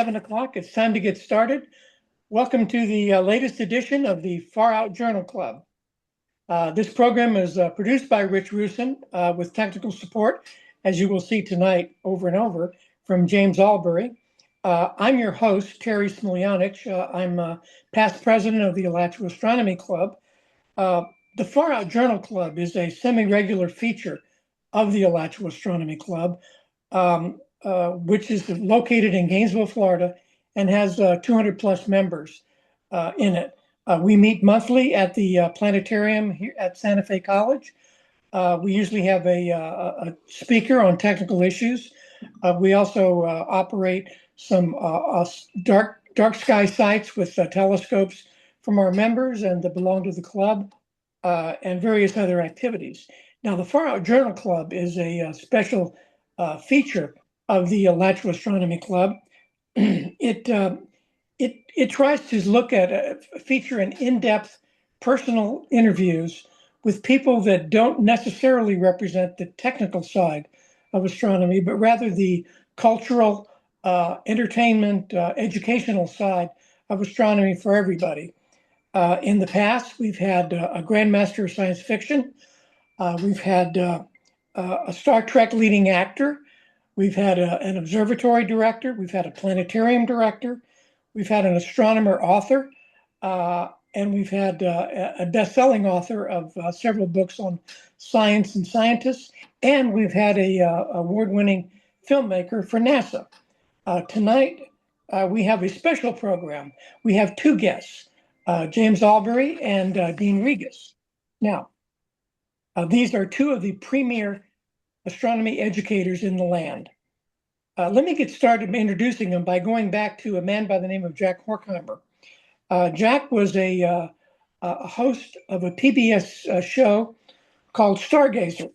7 o'clock. It's time to get started. Welcome to the latest edition of the Far Out Journal Club. This program is produced by Rich Rusin with technical support, as you will see tonight over and over, from James Albury. I'm your host, Terry Smiljanich. I'm past president of the Alachua Astronomy Club. The Far Out Journal Club is a semi-regular feature of the Alachua Astronomy Club, which is located in Gainesville, Florida, and has 200 plus members in it. We meet monthly at the planetarium here at Santa Fe College. We usually have a speaker on technical issues. We also operate some dark sky sites with telescopes from our members and that belong to the club, and various other activities. Now, the Far Out Journal Club is a special feature of the Alachua Astronomy Club. It tries to look at feature an in-depth personal interviews with people that don't necessarily represent the technical side of astronomy, but rather the cultural, entertainment, educational side of astronomy for everybody. In the past, we've had a Grandmaster of Science Fiction. We've had a Star Trek leading actor. We've had an observatory director. We've had a planetarium director. We've had an astronomer author. And we've had a best-selling author of several books on science and scientists. And we've had a award-winning filmmaker for NASA. Tonight, we have a special program. We have two guests, James Albury and Dean Regas. Now, these are two of the premier astronomy educators in the land. Let me get started introducing them by going back to a man by the name of Jack Horkheimer. Jack was a host of a PBS show called Stargazer,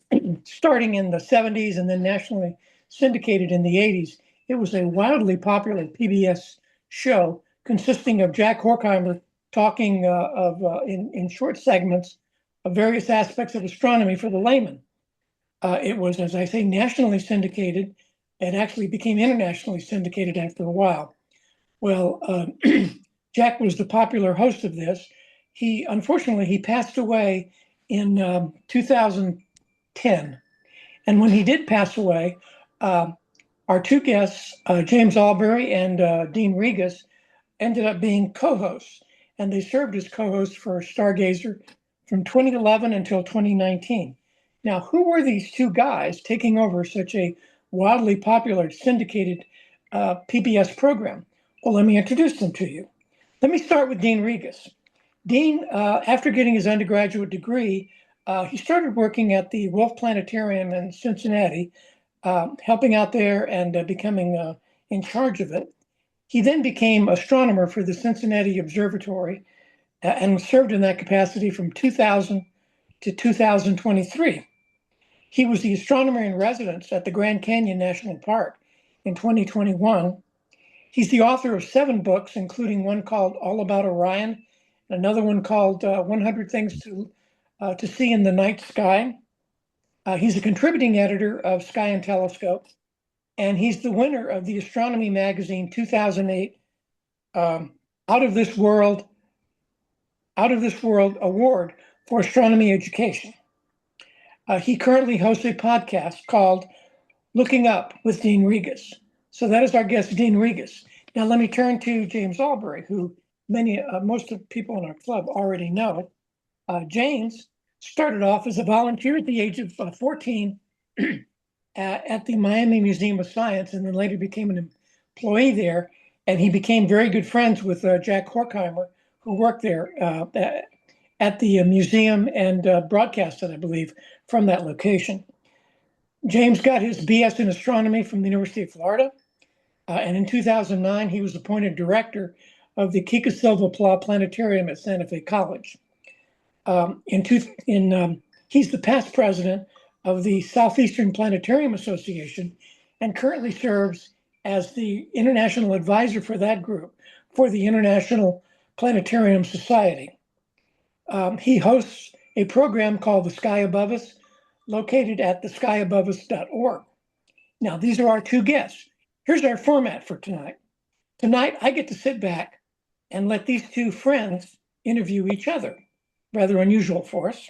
starting in the 70s and then nationally syndicated in the 80s. It was a wildly popular PBS show consisting of Jack Horkheimer talking in short segments of various aspects of astronomy for the layman. It was, as I say, nationally syndicated. It actually became internationally syndicated after a while. Well, Jack was the popular host of this. Unfortunately, he passed away in 2010. And when he did pass away, our two guests, James Albury and Dean Regas, ended up being co-hosts. And they served as co-hosts for Stargazer from 2011 until 2019. Now, who were these two guys taking over such a wildly popular syndicated PBS program? Well, let me introduce them to you. Let me start with Dean Regas. Dean, after getting his undergraduate degree, he started working at the Wolf Planetarium in Cincinnati, helping out there and becoming in charge of it. He then became astronomer for the Cincinnati Observatory and served in that capacity from 2000 to 2023. He was the astronomer in residence at the Grand Canyon National Park in 2021. He's the author of 7 books, including one called All About Orion, and another one called 100 Things to See in the Night Sky. He's a contributing editor of Sky and Telescope, and he's the winner of the Astronomy Magazine 2008 Out of This World Award for Astronomy Education. He currently hosts a podcast called Looking Up with Dean Regas. So that is our guest, Dean Regas. Now let me turn to James Albury, who most of the people in our club already know. James started off as a volunteer at the age of 14 at the Miami Museum of Science, and then later became an employee there. And he became very good friends with Jack Horkheimer, who worked there at the museum and broadcasted, I believe, from that location. James got his BS in astronomy from the University of Florida. And in 2009, he was appointed director of the Kika Silva Pla Planetarium at Santa Fe College. He's the past president of the Southeastern Planetarium Association and currently serves as the international advisor for that group for the International Planetarium Society. He hosts a program called The Sky Above Us, located at theskyabovus.org. Now, these are our two guests. Here's our format for tonight. Tonight, I get to sit back and let these two friends interview each other. Rather unusual for us.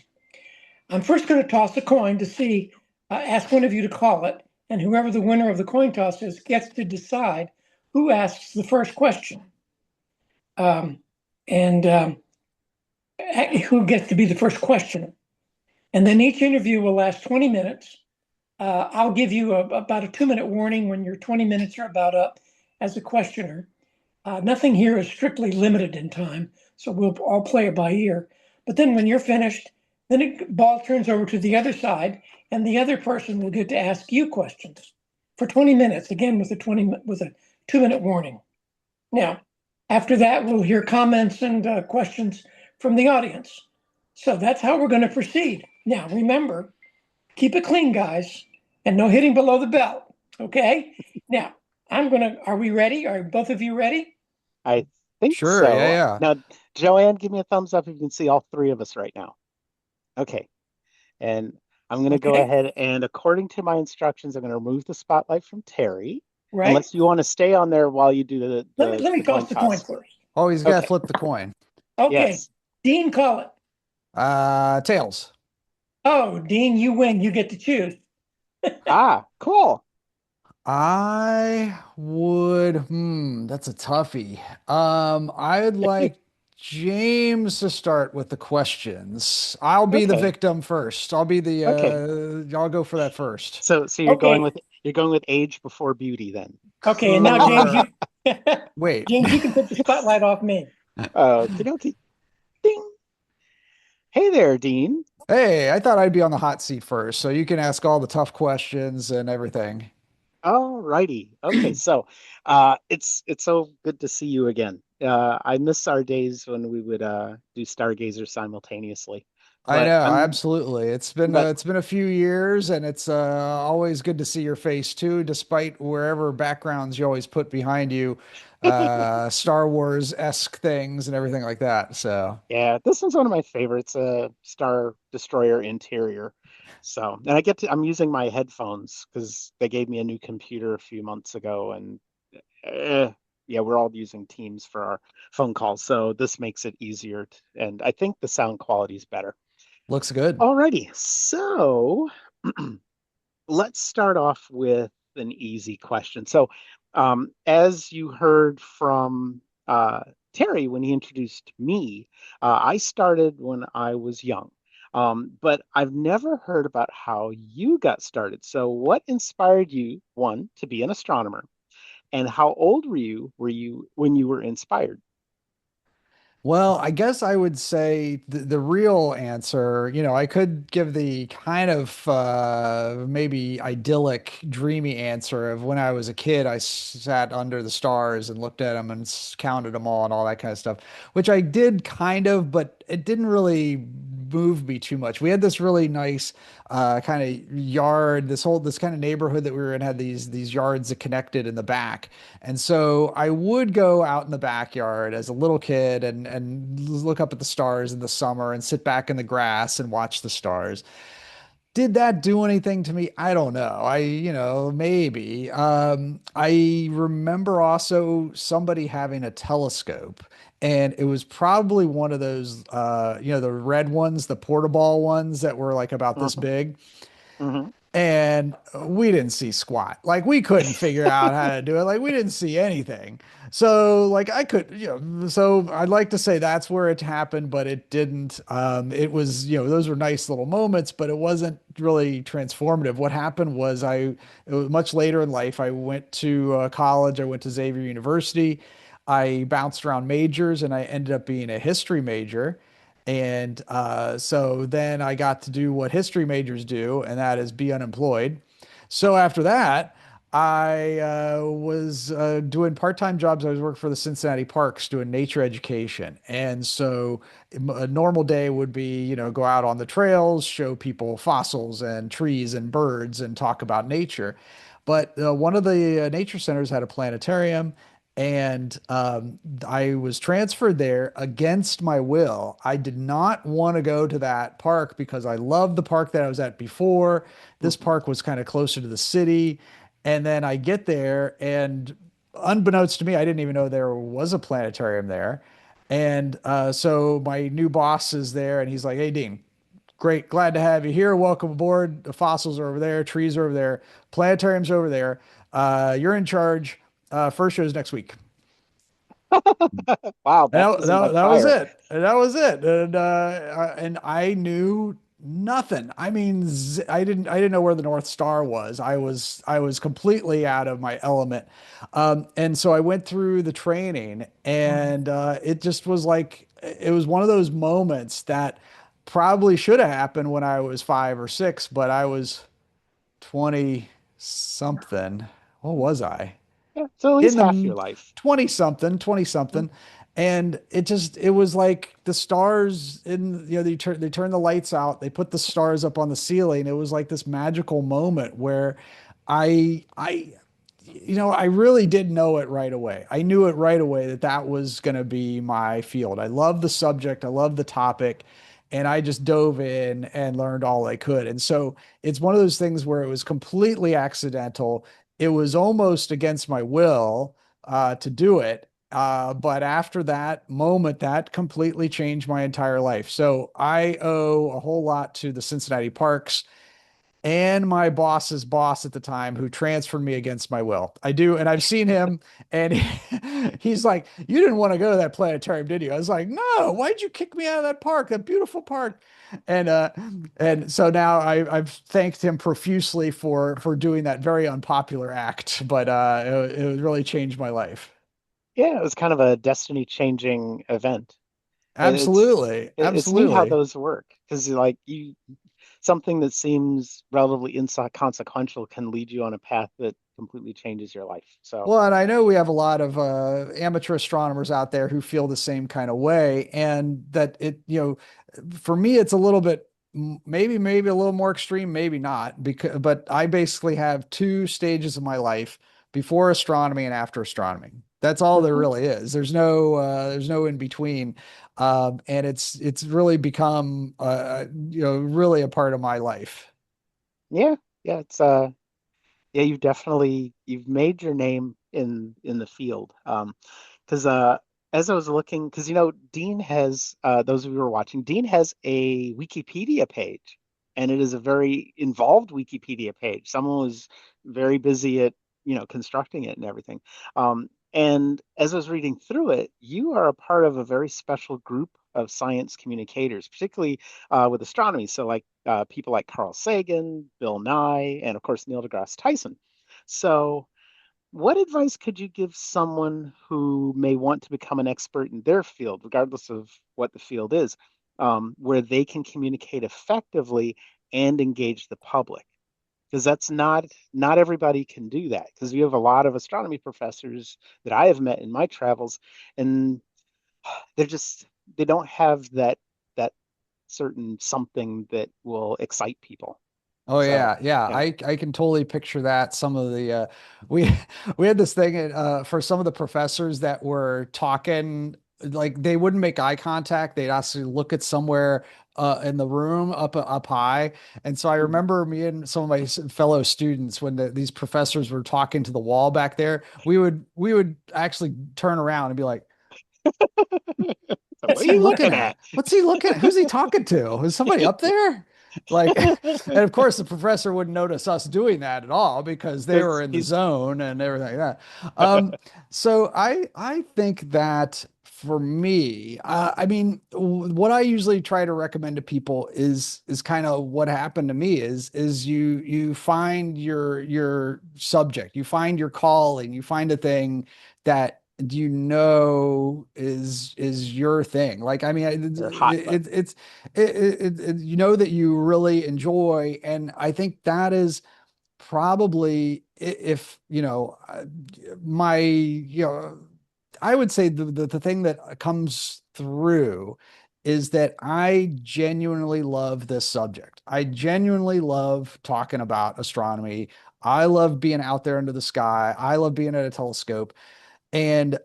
I'm first going to toss a coin to see, ask one of you to call it, and whoever the winner of the coin toss is gets to decide who asks the first question. And who gets to be the first questioner. And then each interview will last 20 minutes. I'll give you about a 2-minute warning when your 20 minutes are about up as a questioner. Nothing here is strictly limited in time, so we'll all play it by ear. But then when you're finished, then the ball turns over to the other side, and the other person will get to ask you questions for 20 minutes, again with a 2-minute warning. Now, after that, we'll hear comments and questions from the audience. So that's how we're going to proceed. Now, remember, keep it clean, guys, and no hitting below the belt. Okay? Now, are we ready? Are both of you ready? I think Sure. Yeah, so. yeah. Now, Joanne, give me a thumbs up if you can see all three of us right now. Okay. And I'm going to go Okay? ahead and, according to my instructions, I'm going to remove the spotlight from Terry, Right? unless you want to stay on there while you do the, Let me the coin toss the coin toss. first. Oh, he's got to Okay. flip the coin. Okay. Yes. Dean, call it. Tails. Oh, Dean, you win. You get to choose. Ah, cool. That's a toughie. I'd like James to start with the questions. I'll be the Okay. victim first. Okay. I'll go for that first. So Okay. you're going with age before beauty then. Okay. And now, James, Cor Wait. James, you can take the spotlight off me. Okie dokie. Ding. Hey there, Dean. Hey, I thought I'd be on the hot seat first, so you can ask all the tough questions and everything. All righty. Okay, so it's so good to see you again. I miss our days when we would do Stargazer simultaneously. I But know, I'm absolutely. but It's been a few years, and it's always good to see your face too, despite wherever backgrounds you always put behind you, Star Wars-esque things and everything like that. So yeah, this one's one of my favorites, Star Destroyer interior. So, and I'm using my headphones because they gave me a new computer a few months ago, and uh, yeah, we're all using Teams for our phone calls, so this makes it easier, and I think the sound quality is better. looks good. Alrighty, so let's start off with an easy question. So, as you heard from Terry when he introduced me, I started when I was young. But I've never heard about how you got started. So, what inspired you, one, to be an astronomer? And how old were you when you were inspired? Well, I guess I would say the real answer, I could give the kind of maybe idyllic, dreamy answer of when I was a kid, I sat under the stars and looked at them and counted them all and all that kind of stuff, which I did kind of, but it didn't really move me too much. We had this really nice kind of yard, this kind of neighborhood that we were in had these yards that connected in the back. And so I would go out in the backyard as a little kid and look up at the stars in the summer and sit back in the grass and watch the stars. Did that do anything to me? I don't know. Maybe. I remember also somebody having a telescope, and it was probably one of those, the red ones, the portable ones that were like about this Hmm. big, Hmm. and we didn't see squat. Like we couldn't figure out how to do it. Like we didn't see anything. So like I could, so I'd like to say that's where it happened, but it didn't. It was, those were nice little moments, but it wasn't really transformative. What happened was it was much later in life. I went to college. I went to Xavier University. I bounced around majors and I ended up being a history major. And so then I got to do what history majors do, and that is be unemployed. So after that, I was doing part-time jobs. I was working for the Cincinnati Parks doing nature education. And so a normal day would be, go out on the trails, show people fossils and trees and birds and talk about nature. But one of the nature centers had a planetarium, and I was transferred there against my will. I did not want to go to that park because I loved the park that I was at before. This Hmm. park was kind of closer to the city. And then I get there and unbeknownst to me, I didn't even know there was a planetarium there. And so my new boss is there and he's like, "Hey, Dean, great. Glad to have you here. Welcome aboard. The fossils are over there. Trees are over there. Planetarium's over there. You're in charge. First show's next week." Wow, And baptism by that was fire. it. And that was it. And I knew nothing. I mean, I didn't know where the North Star was. I was completely out of my element. And so I went through the training, and it just was like it was one of those moments that probably should have happened when I was 5 or 6, but I was 20 something. What was I? Yeah, so at least In half your the life. 20 something. And it was like the stars in, they turn the lights out, they put the stars up on the ceiling. It was like this magical moment where I I really did know it right away. I knew it right away that that was going to be my field. I love the subject, I love the topic, and I just dove in and learned all I could. And so it's one of those things where it was completely accidental. It was almost against my will to do it. But after that moment, that completely changed my entire life. So I owe a whole lot to the Cincinnati Parks and my boss's boss at the time, who transferred me against my will. I do. And I've seen him, and he's like, "You didn't want to go to that planetarium, did you?" I was like, "No, why'd you kick me out of that park, that beautiful park?" And, and so now I've thanked him profusely for doing that very unpopular act, but, it really changed my life. Yeah, it was kind of a destiny changing event. And Absolutely. it's neat how Absolutely. those work because like you something that seems relatively inconsequential can lead you on a path that completely changes your life. So, Well, and I know we have a lot of amateur astronomers out there who feel the same kind of way, and that for me, it's a little bit maybe a little more extreme, maybe not, because but I basically have two stages of my life: before astronomy and after astronomy. That's all there mhm. really is. There's no in between, and it's really become really a part of my life. Yeah, yeah, it's yeah, you've made your name in the field. Because as I was looking, because Dean has those of you who are watching, Dean has a Wikipedia page, and it is a very involved Wikipedia page. Someone was very busy at constructing it and everything. And as I was reading through it, you are a part of a very special group of science communicators, particularly with astronomy. So like people like Carl Sagan, Bill Nye, and of course Neil deGrasse Tyson. So what advice could you give someone who may want to become an expert in their field, regardless of what the field is, where they can communicate effectively and engage the public? Because that's not everybody can do that. Because we have a lot of astronomy professors that I have met in my travels, and they're just they don't have that certain something that will excite people. Oh So yeah, yeah. yeah. I can totally picture that. Some of the we we had this thing for some of the professors that were talking, like they wouldn't make eye contact. They'd actually look at somewhere in the room up high. And so I Mhm. remember me and some of my fellow students, when these professors were talking to the wall back there, we would actually turn around and be like, So what "What's are he you looking looking at? at? What's he looking at? Who's he talking to? Is somebody up there?" Like, and of course, the professor wouldn't notice us doing that at all because they were Because in the he's zone and everything like that. So I think that for me, I mean, what I usually try to recommend to people is kind of what happened to me is you find your subject, you find your calling, you find a thing that is your thing. Like, I mean, your hot button. you know that you really enjoy, and I think that is probably, if my I would say the thing that comes through is that I genuinely love this subject. I genuinely love talking about astronomy. I love being out there under the sky. I love being at a telescope. And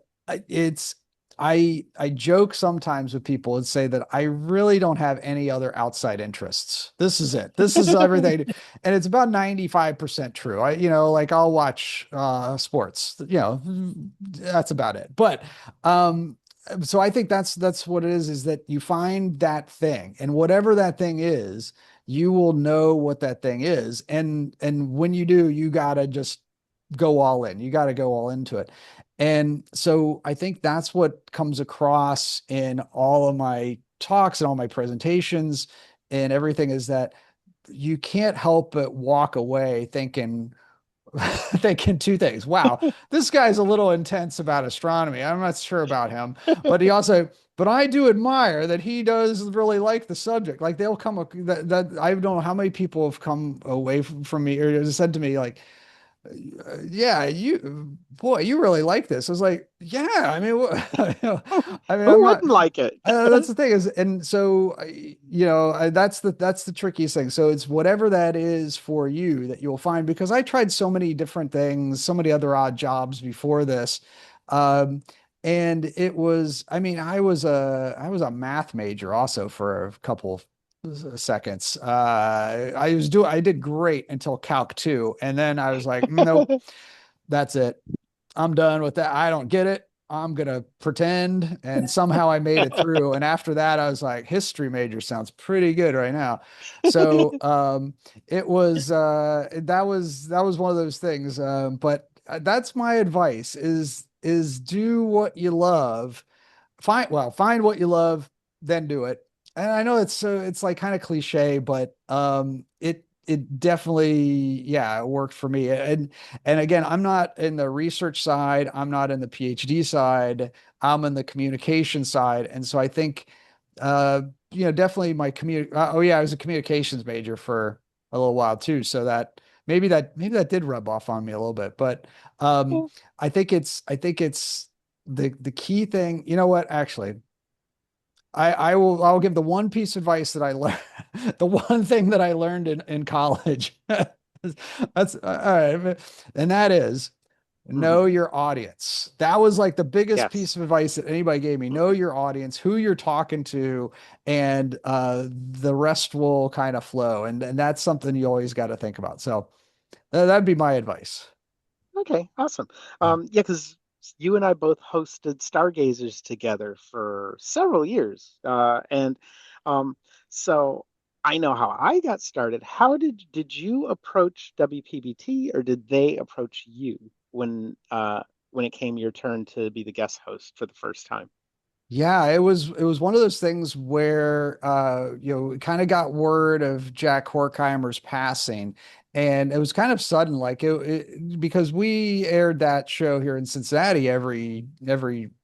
it's I joke sometimes with people and say that I really don't have any other outside interests. This is it. This is everything. And it's about 95% true. Like I'll watch sports, that's about it. But um so I think that's what it is that you find that thing, and whatever that thing is, you will know what that thing is. And when you do, you gotta just go all in. You got to go all into it. And so I think that's what comes across in all of my talks and all my presentations and everything, is that you can't help but walk away thinking, thinking two things. Wow, this guy's a little intense about astronomy. I'm not sure about him, but but I do admire that he does really like the subject. Like they'll come, that I don't know how many people have come away from me or said to me, like, yeah, boy, you really like this. I was like, yeah, I mean, I mean, Who I'm not, wouldn't like it? that's the thing is, and so, that's the trickiest thing. So it's whatever that is for you that you'll find, because I tried so many different things, so many other odd jobs before this. Um, and it was, I mean, I was a math major also for a couple of seconds. I did great until Calc 2. And then I was like, nope, that's it. I'm done with that. I don't get it. I'm gonna pretend. And somehow I made it through. And after that, I was like, history major sounds pretty good right now. So it was that was one of those things. But that's my advice is do what you love. Find what you love, then do it. And I know it's like kind of cliche, but it definitely, yeah, it worked for me. And again, I'm not in the research side, I'm not in the PhD side, I'm in the communication side. And so I think uh definitely my oh yeah, I was a communications major for a little while too. So that maybe that did rub off on me a little bit. But um I think it's the key thing. You know what? Actually, I'll give the one piece of advice that I learned, the one thing that I learned in college. That's all right. And that is Mhm. know your audience. That was like the biggest Yes. piece of advice that anybody gave me. Know your audience, who you're talking to, and the rest will kind of flow. And that's something you always got to think about. So that'd be my advice. Okay, awesome. Yeah. Yeah, because you and I both hosted Stargazers together for several years. And um, so I know how I got started. How did you approach WPBT, or did they approach you when it came your turn to be the guest host for the first time? Yeah, it was one of those things where we kind of got word of Jack Horkheimer's passing, and it was kind of sudden, like because we aired that show here in Cincinnati every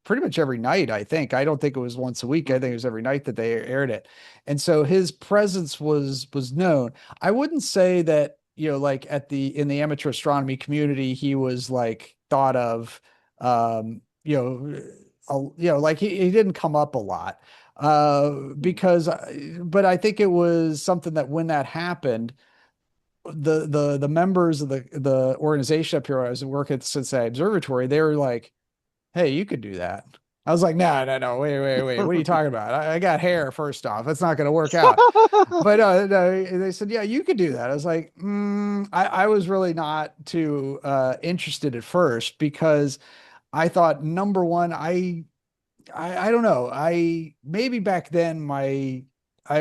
pretty much every night, I think. I don't think it was once a week. I think it was every night that they aired it. And so his presence was known. I wouldn't say that, like in the amateur astronomy community, he was like thought of like he didn't come up a lot because but I think it was something that when that happened, the members of the organization up here, I was working at the Cincinnati Observatory, they were like, hey, you could do that. I was like, no, no, no, wait, what are you talking about? I got hair, first off, it's not going to work out. But no, they said, yeah, you could do that. I was like, I was really not too interested at first, because I thought, number one, I don't know. I maybe back then I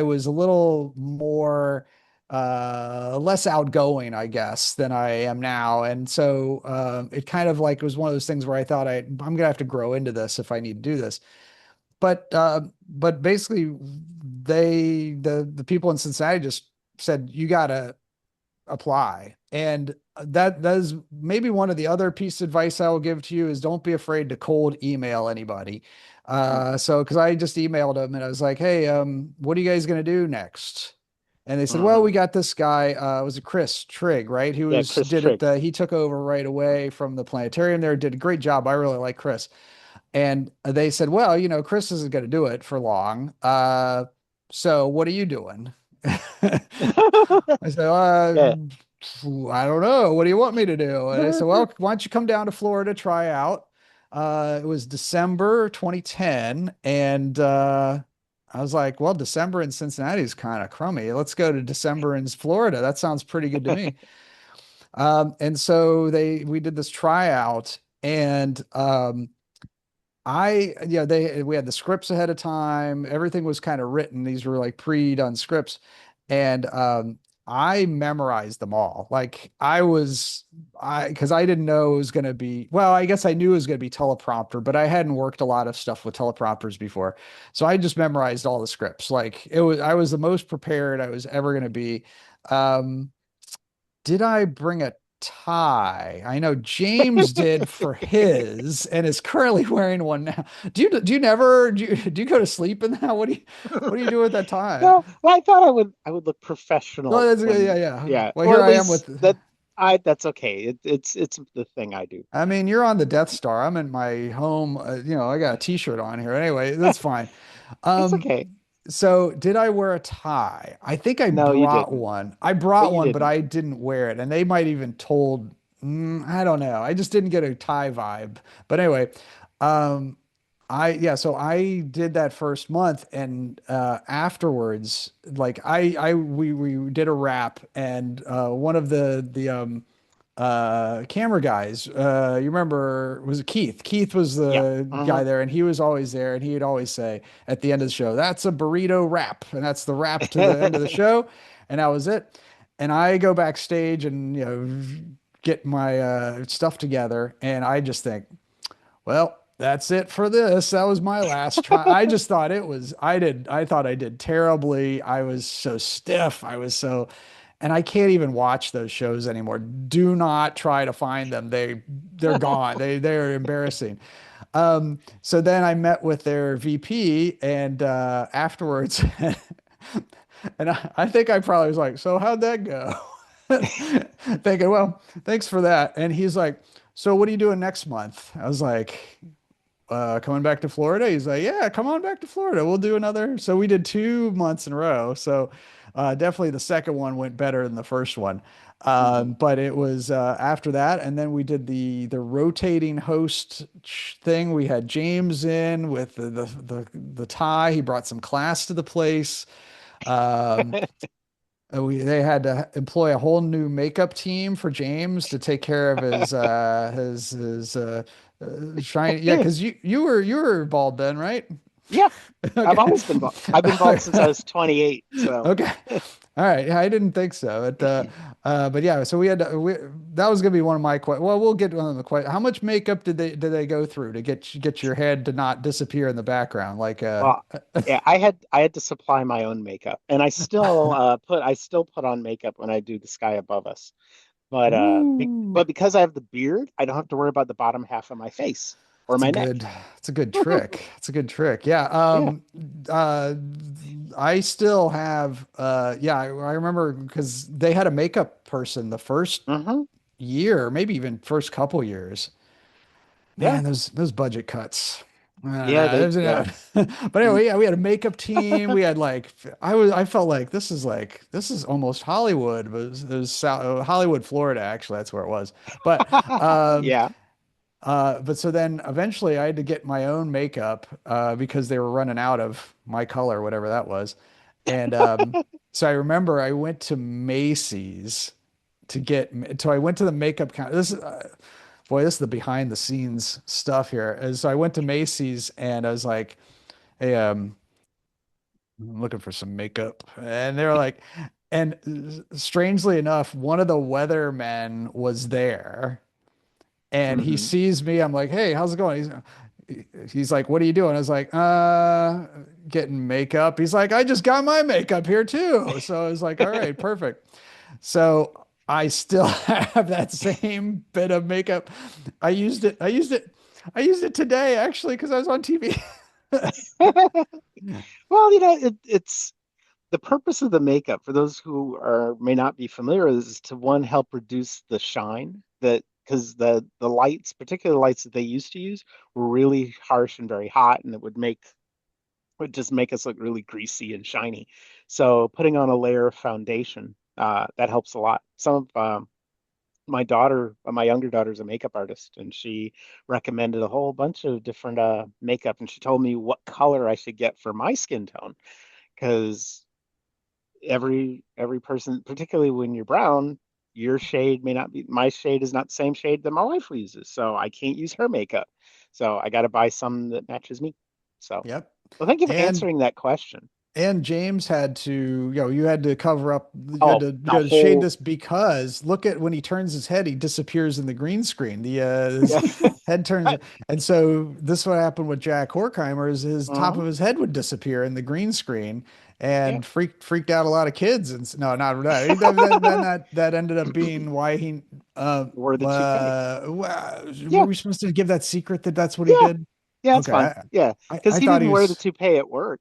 was a little more less outgoing, I guess, than I am now. And so it kind of like was one of those things where I thought I'm gonna have to grow into this if I need to do this. But basically the people in Cincinnati just said, you gotta apply. And that is maybe one of the other pieces of advice I will give to you, is don't be afraid to cold email anybody. So because I just emailed them and I was like, hey, what are you guys gonna do next? And they said, well, Hmm. we got this guy, was it Chris Trigg, right? Who Yeah, was Chris did it, Trigg. he took over right away from the planetarium there, did a great job. I really like Chris. And they said, well, Chris isn't going to do it for long. So what are you doing? I said, Yeah. I don't know. What do you want me to do? And they said, well, why don't you come down to Florida, try out? It was December 2010, and I was like, well, December in Cincinnati is kind of crummy. Let's go to December in Florida. That sounds pretty good to me. And so we did this tryout, and we had the scripts ahead of time. Everything was kind of written. These were like pre-done scripts. And I memorized them all. Like because I didn't know it was going to be, well, I guess I knew it was going to be teleprompter, but I hadn't worked a lot of stuff with teleprompters before. So I just memorized all the scripts. I was the most prepared I was ever going to be. Um, did I bring a tie? I know James did for his and is currently wearing one now. Do you go to sleep in that? What do you do with that tie? No, well, I thought I would look Oh, professional that's good. Yeah, when, yeah. yeah, Well, or here at I am least with, that's okay. It's the thing I do. I mean, you're on the Death Star. I'm in my home. I got a t-shirt on here. Anyway, that's fine. It's Um, okay. So did I wear a tie? I think I No, you brought didn't. one. I But brought you one, but didn't. I didn't wear it. And they might even told, I don't know. I just didn't get a tie vibe. But anyway, um, so I did that first month, and afterwards, like we did a wrap, and one of the camera guys, you remember, was it Keith? Keith was Yeah. the Uh-huh. guy there, and he was always there, and he'd always say at the end of the show, that's a burrito wrap, and that's the wrap to the end of the show, and that was it. And I go backstage and get my stuff together, and I just think, well, that's it for this. That was my last try. I just thought I thought I did terribly. I was so stiff. And I can't even watch those shows anymore. Do not try to find them. They're gone. They're embarrassing. So then I met with their VP and afterwards, and I think I probably was like, so how'd that go? Thinking, well, thanks for that. And he's like, so what are you doing next month? I was like, coming back to Florida. He's like, yeah, come on back to Florida. We'll do another. So we did 2 months in a row. So definitely the second one went better than the first one. Mhm. But it was after that, and then we did the rotating host thing. We had James in with the tie. He brought some class to the place. Um, they had to employ a whole new makeup team for James to take care of his shiny. Yeah, because you were bald then, right? Yeah. I've Okay. always been bald. I've been bald since I was 28. So Okay. All right. I didn't think so. But yeah, so that was gonna be one of my questions. Well, we'll get one of the questions. How much makeup did they go through to get your head to not disappear in the background? well, yeah, I had to supply my own makeup, and I still put on makeup when I do the sky above us. Ooh. But because I have the beard, I don't have to worry about the bottom half of my face or That's a my neck. good, that's a good trick. It's a good trick. Yeah. Yeah. Uh, I still have, yeah, I remember because they had a makeup person the first Hmm. year, maybe even first couple years. Yeah. Man, those budget cuts. I don't Yeah, know. they yeah. But anyway, yeah, we had a makeup team. We had I felt this is almost Hollywood. It was Hollywood, Florida, actually. That's where it was. But, um, Yeah. but so then eventually I had to get my own makeup because they were running out of my color, whatever that was. And so I remember I went to Macy's so I went to the makeup counter. This is the behind the scenes stuff here. And so I went to Macy's and I was like, hey, I'm looking for some makeup. And they were like, and strangely enough, one of the weathermen was there and he Hmm. sees me. I'm like, hey, how's it going? He's like, what are you doing? I was like, getting makeup. He's like, I just got my makeup here too. So I was like, all right, perfect. So I still have that same bit of makeup. I used it. I used it. I used it today actually because I was on TV. Well, it's the purpose of the makeup for those who are may not be familiar is to one help reduce the shine that because the lights, particularly the lights that they used to use, were really harsh and very hot, and it would just make us look really greasy and shiny. So putting on a layer of foundation that helps a lot. my younger daughter's a makeup artist, and she recommended a whole bunch of different makeup, and she told me what color I should get for my skin tone because every person, particularly when you're brown, your shade may not be my shade is not the same shade that my wife uses, so I can't use her makeup. So I got to buy some that matches me. So, Yep. well, thank you for And answering that question. James had to, you had to cover up, Oh, you the had to shade whole this because look at when he turns his head, he disappears in the green screen. His yeah. head turns, and so this is what happened with Jack Horkheimer is his top Mhm. of his head would disappear in the green screen Yeah. and freaked out a lot of kids. And no, not that. That ended up being why he, Wore the toupee. were Yeah. we supposed to give that secret that that's what he Yeah. did? Yeah, it's Okay. fine. Yeah. Because I he thought he didn't wear the was. toupee at work.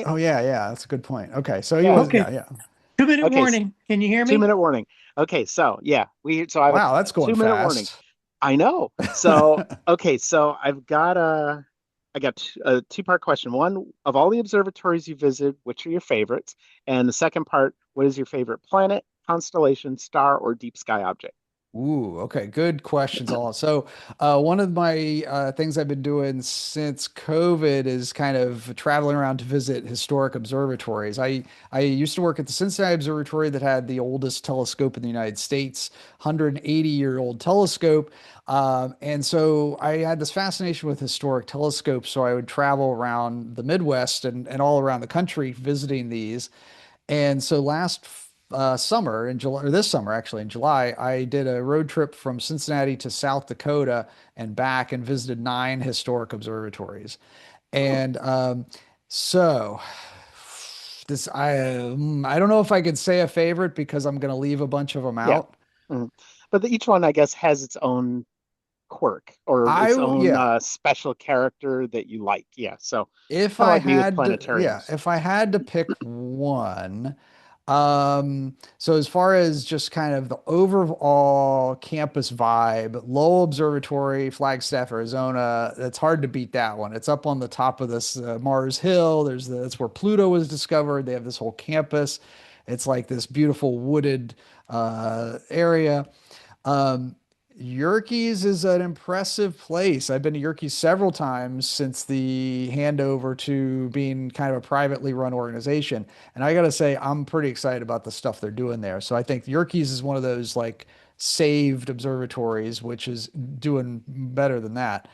Oh yeah, that's a good point. Okay, so he Yeah. was, Okay, yeah. 2 minute Okay. warning. Can you hear Two me? minute warning. Okay, so yeah, so I have Wow, a that's going 2 minute warning. fast. I know. So okay, so I got a two-part question. One, of all the observatories you visited, which are your favorites? And the second part, what is your favorite planet, constellation, star, or deep sky object? Ooh, okay, good questions all. So, one of my things I've been doing since COVID is kind of traveling around to visit historic observatories. I used to work at the Cincinnati Observatory that had the oldest telescope in the United States, 180-year-old telescope. And so I had this fascination with historic telescopes. So I would travel around the Midwest and all around the country visiting these. And so last summer in July, or this summer actually in July, I did a road trip from Cincinnati to South Dakota and back and visited 9 historic observatories. Hmm, And so this I don't know if I could say a favorite because I'm going to leave a bunch of them yeah. out. Mhm. But each one, I guess, has its own quirk or its own Yeah, special character that you like. Yeah. So if kind of I like me with had to, yeah, planetariums. if I had to pick one, so as far as just kind of the overall campus vibe, Lowell Observatory, Flagstaff, Arizona, it's hard to beat that one. It's up on the top of this Mars Hill. That's where Pluto was discovered. They have this whole campus. It's like this beautiful wooded area. Um, Yerkes is an impressive place. I've been to Yerkes several times since the handover to being kind of a privately run organization. And I got to say, I'm pretty excited about the stuff they're doing there. So I think Yerkes is one of those like saved observatories, which is doing better than that.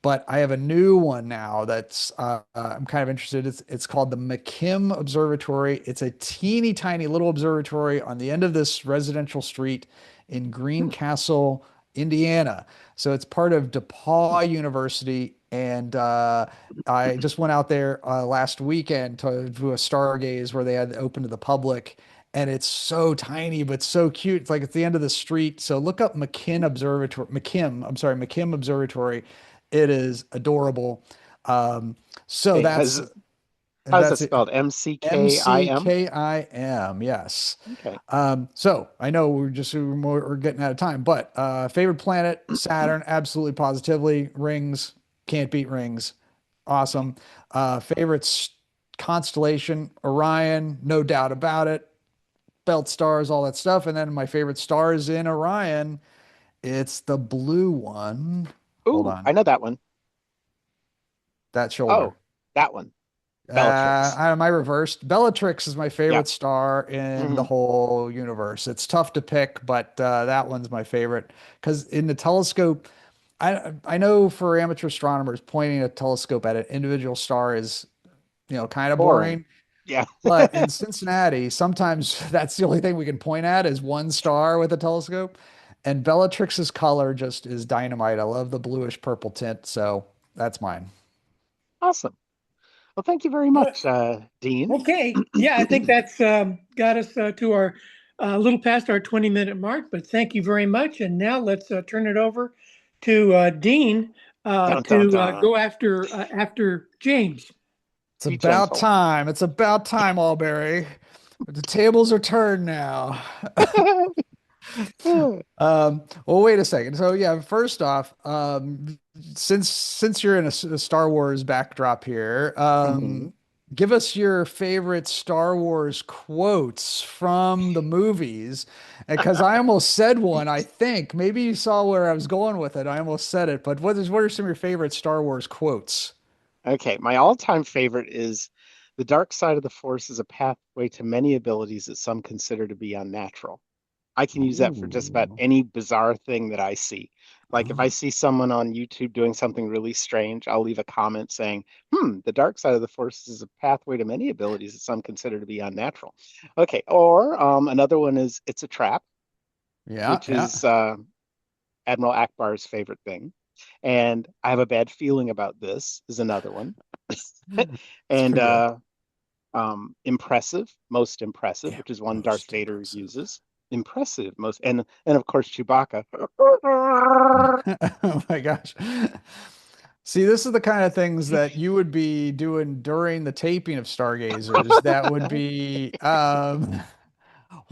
But I have a new one now that's I'm kind of interested. It's called the McKim Observatory. It's a teeny tiny little observatory on the end of this residential street in Hmm. Greencastle, Indiana. So it's part of DePauw University, and I just went out there last weekend to do a stargaze where they had open to the public. And it's so tiny, but so cute. It's like at the end of the street. So look up McKim Observatory. It is adorable. Um, so Okay. How's that that's it. spelled? MCKIM? MCKIM, yes. Okay. So I know we're getting out of time, but favorite planet, Saturn, absolutely positively. Rings, can't beat rings. Awesome. Favorite constellation, Orion, no doubt about it. Belt stars, all that stuff. And then my favorite stars in Orion, it's the blue one. Hold Ooh, on, I know that one. that shoulder. Oh, that one. Bellatrix. Am I reversed? Bellatrix is my Yeah. favorite star in the Hmm. whole universe. It's tough to pick, but that one's my favorite because in the telescope, I know for amateur astronomers, pointing a telescope at an individual star is kind of Boring. boring. Yeah. But in Cincinnati, sometimes that's the only thing we can point at is one star with a telescope. And Bellatrix's color just is dynamite. I love the bluish purple tint, so that's mine. Awesome. Well, thank you very Uh, much, Dean. okay, yeah, I think that's got us to our a little past our 20-minute mark, but thank you very much. And now let's turn it over to Dean Dun dun to dun. go after James. It's Be about gentle. time. It's about time, Albury. The tables are turned now. Well, wait a second. So yeah, first off, since you're in a Star Wars backdrop here, Mhm. Give us your favorite Star Wars quotes from the movies. Because I almost said one, I think. Maybe you saw where I was going with it. I almost said it. But what are some of your favorite Star Wars quotes? Okay, my all-time favorite is the dark side of the Force is a pathway to many abilities that some consider to be unnatural. I can use that for just about Ooh. any bizarre thing that I see. Like if I Oh. see someone on YouTube doing something really strange, I'll leave a comment saying, the dark side of the Force is a pathway to many abilities that some consider to be unnatural. Okay, or another one is it's a trap, Yeah, which yeah. is Admiral Akbar's favorite thing. And I have a bad feeling about this is another one. It's And pretty good. impressive, most impressive, Yeah, which is one Darth most Vader impressive. uses. Impressive, most, and of course Chewbacca. Oh my gosh. See, this is the kind of things that you would be doing during the taping of Stargazers. That would be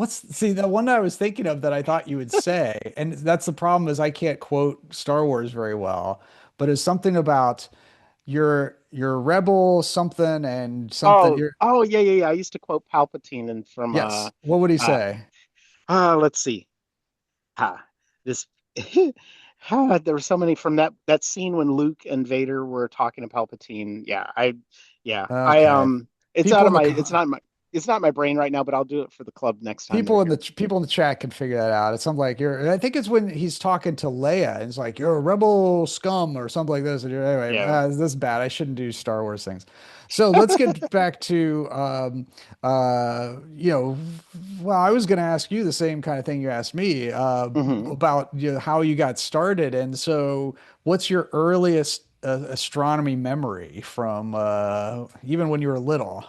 see the one I was thinking of that I thought you would say, and that's the problem is I can't quote Star Wars very well, but it's something about your rebel something and something Oh, you're oh yeah, yeah, yeah. I used to quote Palpatine and from yes. What would he uh say? let's see. Ah, this there were so many from that scene when Luke and Vader were talking to Palpatine. Yeah. I Okay. it's out People of in the my co- it's not my brain right now, but I'll do it for the club next time they're People in the here. people in the chat can figure that out. It's something like you're. I think it's when he's talking to Leia. And it's like you're a rebel scum or something like this. And you're anyway. Yeah. This is bad. I shouldn't do Star Wars things. So let's get back to you know. Well, I was going to ask you the same kind of thing you asked me hmm about how you got started. And so, what's your earliest astronomy memory from even when you were little?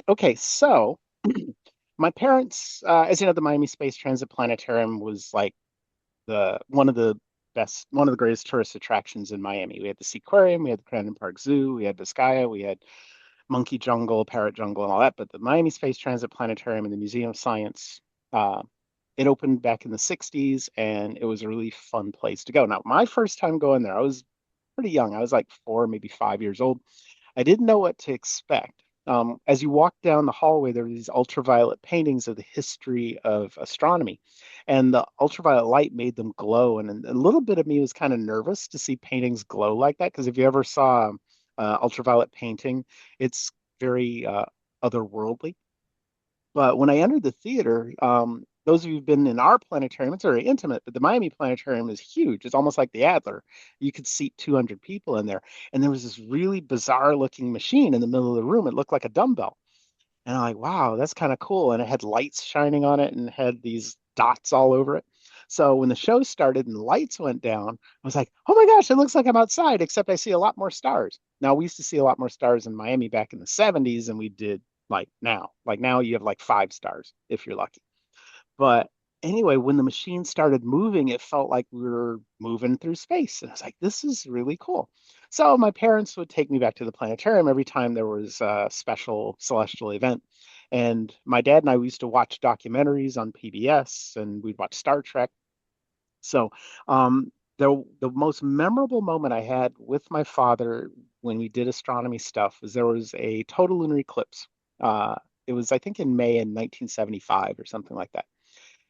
Okay, so my parents, as you know, the Miami Space Transit Planetarium was like the one of the greatest tourist attractions in Miami. We had the Seaquarium, we had the Crandon Park Zoo, we had Biscaya, we had Monkey Jungle, Parrot Jungle, and all that. But the Miami Space Transit Planetarium and the Museum of Science, uh, it opened back in the 60s, and it was a really fun place to go. Now, my first time going there, I was pretty young. I was like 4, maybe 5 years old. I didn't know what to expect. As you walk down the hallway, there were these ultraviolet paintings of the history of astronomy, and the ultraviolet light made them glow. And a little bit of me was kind of nervous to see paintings glow like that, because if you ever saw ultraviolet painting, it's very otherworldly. But when I entered the theater, those of you who've been in our planetarium, it's very intimate, but the Miami planetarium is huge. It's almost like the Adler. You could seat 200 people in there. And there was this really bizarre looking machine in the middle of the room. It looked like a dumbbell. And I'm like, wow, that's kind of cool. And it had lights shining on it and had these dots all over it. So when the show started and the lights went down, I was like, oh my gosh, it looks like I'm outside, except I see a lot more stars. Now, we used to see a lot more stars in Miami back in the 70s than we did like now. Like now you have like 5 stars if you're lucky. But anyway, when the machine started moving, it felt like we were moving through space. And I was like, this is really cool. So my parents would take me back to the planetarium every time there was a special celestial event. And my dad and I we used to watch documentaries on PBS and we'd watch Star Trek. So the most memorable moment I had with my father when we did astronomy stuff was there was a total lunar eclipse. Uh, it was, I think, in May in 1975 or something like that.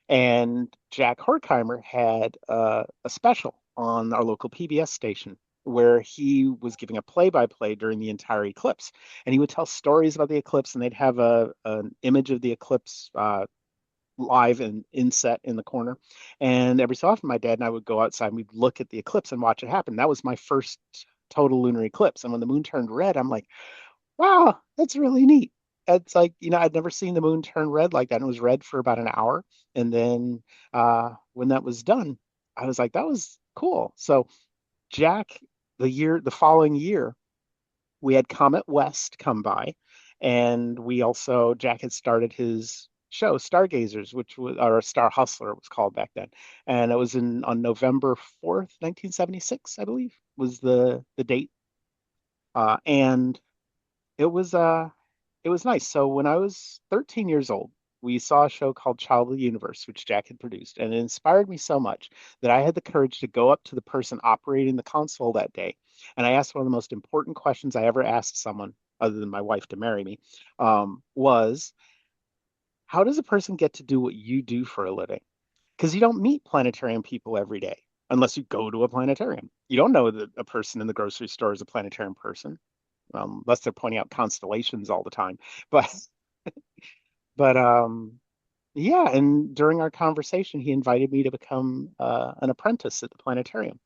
And Jack Horkheimer had a special on our local PBS station where he was giving a play-by-play during the entire eclipse. And he would tell stories about the eclipse, and they'd have an image of the eclipse live and inset in the corner. And every so often, my dad and I would go outside and we'd look at the eclipse and watch it happen. That was my first total lunar eclipse. And when the moon turned red, I'm like, wow, that's really neat. It's like, I'd never seen the moon turn red like that. And it was red for about an hour. And then when that was done, I was like, that was cool. So Jack, the following year, we had Comet West come by, and Jack had started his show Stargazers, which was or Star Hustler it was called back then, and it was in on November 4th, 1976, I believe, was the date, and it was uh it was nice. So when I was 13 years old, we saw a show called Child of the Universe, which Jack had produced, and it inspired me so much that I had the courage to go up to the person operating the console that day, and I asked one of the most important questions I ever asked someone other than my wife to marry me, was how does a person get to do what you do for a living? Because you don't meet planetarium people every day unless you go to a planetarium. You don't know that a person in the grocery store is a planetarium person, unless they're pointing out constellations all the time. But but yeah, and during our conversation, he invited me to become an apprentice at the planetarium.